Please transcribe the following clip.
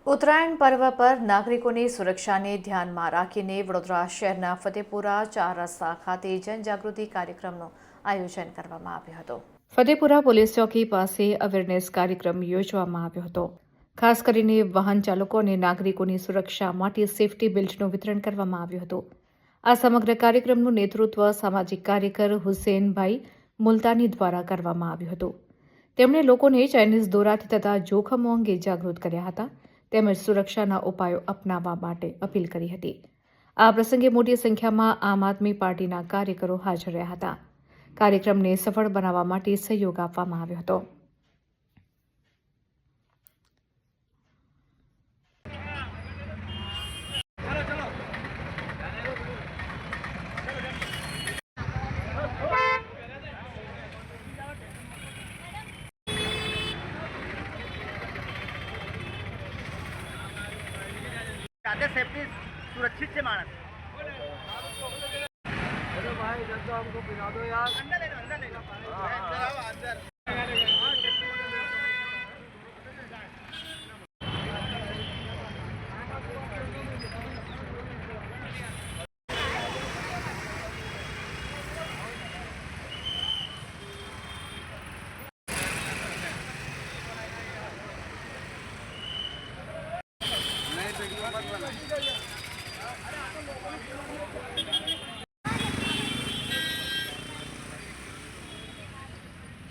ઉત્તરાયણ પર્વ પર નાગરિકોની સુરક્ષાને ધ્યાનમાં રાખીને વડોદરા શહેરના ફતેપુરા ચાર રસ્તા ખાતે જનજાગૃતિ કાર્યક્રમનું આયોજન કરવામાં આવ્યું હતું। ફતેપુરા પોલીસ ચોકી પાસે અવેરનેસ કાર્યક્રમ યોજવામાં આવ્યો હતો। ખાસ કરીને વાહન ચાલકો અને નાગરિકોની સુરક્ષા માટે સેફટી બેલ્ટનું વિતરણ કરવામાં આવ્યું હતું। આ સમગ્ર કાર્યક્રમનું નેતૃત્વ સામાજિક કાર્યકર હુસેનભાઈ મુલતાની દ્વારા કરવામાં આવ્યું હતું। તેમણે લોકોને ચાઇનીઝ દોરાથી થતા જોખમો અંગે જાગૃત કર્યા હતા તેમજ સુરક્ષાના ઉપાયો અપનાવવા માટે અપીલ કરી હતી। આ પ્રસંગે મોટી સંખ્યામાં આમ આદમી પાર્ટીના કાર્યકરો હાજર રહ્યા હતા। કાર્યક્રમને સફળ બનાવવા માટે સહયોગ આપવામાં આવ્યો હતો। जाते सेफ्टी सुरक्षित से मानस अरे भाई जब तो हमको पिला दो यार। अंदर ले लो अंदर ले लो।